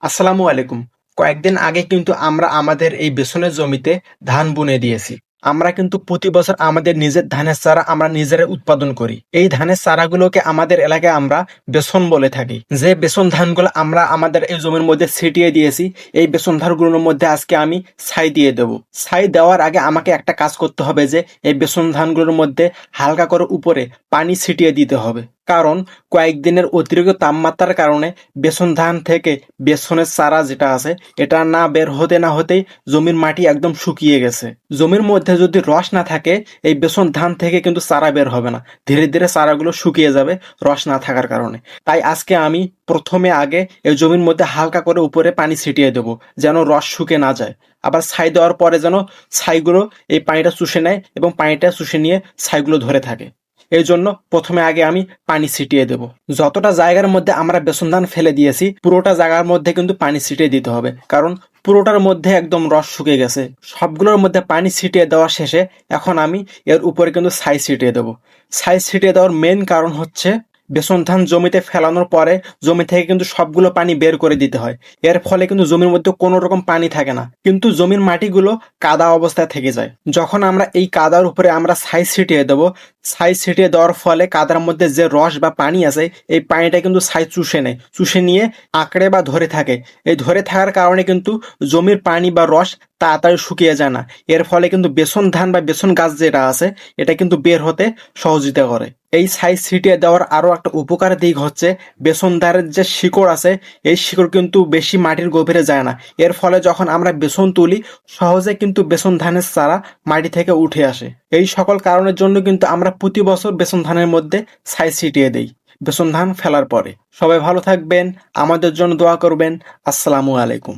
আসসালামু আলাইকুম। কয়েকদিন আগে কিন্তু আমরা আমাদের এই বেসনের জমিতে ধান বুনে দিয়েছি। আমরা কিন্তু প্রতি বছর আমাদের নিজের ধানের চারা আমরা নিজেরাই উৎপাদন করি। এই ধানের চারাগুলোকে আমাদের এলাকায় আমরা বেসন বলে থাকি। যে বেসন ধানগুলো আমরা আমাদের এই জমির মধ্যে ছিটিয়ে দিয়েছি, এই বেসন ধানগুলোর মধ্যে আজকে আমি ছাই দিয়ে দেব। ছাই দেওয়ার আগে আমাকে একটা কাজ করতে হবে যে এই বেসন ধানগুলোর মধ্যে হালকা করে উপরে পানি ছিটিয়ে দিতে হবে। কারণ কয়েকদিনের অতিরিক্ত তাপমাত্রার কারণে বেসন ধান থেকে বেসনের চারা যেটা আছে এটা না বের হতে না হতেই জমির মাটি একদম শুকিয়ে গেছে। জমির মধ্যে যদি রস না থাকে এই বেসন ধান থেকে কিন্তু চারা বের হবে না। ধীরে ধীরে চারাগুলো শুকিয়ে যাবে রস না থাকার কারণে। তাই আজকে আমি প্রথমে আগে এই জমির মধ্যে হালকা করে উপরে পানি ছিটিয়ে দেবো যেন রস শুকে না যায়। আবার ছাই দেওয়ার পরে যেন ছাইগুলো এই পানিটা চুষে নেয় এবং পানিটা চুষে নিয়ে ছাইগুলো ধরে থাকে। এই জন্য প্রথমে আগে আমি পানি ছিটিয়ে দেব। যতটা জায়গার মধ্যে আমরা বেসন ধান ফেলে দিয়েছি পুরোটা জায়গার মধ্যে কিন্তু পানি ছিটিয়ে দিতে হবে, কারণ পুরোটার মধ্যে একদম রস শুকিয়ে গেছে। সবগুলোর মধ্যে পানি ছিটিয়ে দেওয়া শেষে এখন আমি এর উপরে কিন্তু ছাই ছিটিয়ে দেবো। ছাই ছিটিয়ে দেওয়ার মেন কারণ হচ্ছে বেসন ধান জমিতে ফেলানোর পরে জমি থেকে কিন্তু সবগুলো পানি বের করে দিতে হয়। এর ফলে কিন্তু জমির মধ্যে কোনো রকম পানি থাকে না, কিন্তু জমির মাটিগুলো কাদা অবস্থায় থেকে যায়। যখন আমরা এই কাদার উপরে আমরা ছাই ছিটিয়ে দেবো, ছাই ছিটিয়ে দেওয়ার ফলে কাদার মধ্যে যে রস বা পানি আছে এই পানিটা কিন্তু ছাই চুষে নেয়, চুষে নিয়ে আঁকড়ে বা ধরে থাকে। এই ধরে থাকার কারণে কিন্তু জমির পানি বা রস তাড়াতাড়ি শুকিয়ে যায় না। এর ফলে কিন্তু বেসন ধান বা বেসন গাছ যেটা আছে এটা কিন্তু বের হতে সহযোগিতা করে। এই ছাই ছিটিয়ে দেওয়ার আরো একটা উপকার দিক হচ্ছে বেসন ধানের যে শিকড় আছে এই শিকড় কিন্তু বেশি মাটির গভীরে যায় না। এর ফলে যখন আমরা বেসন তুলি সহজে কিন্তু বেসন ধানের চারা মাটি থেকে উঠে আসে। এই সকল কারণের জন্য কিন্তু আমরা প্রতি বছর বেসন ধানের মধ্যে ছাই ছিটিয়ে দেই বেসন ধান ফেলার পরে। সবাই ভালো থাকবেন, আমাদের জন্য দোয়া করবেন। আসসালামু আলাইকুম।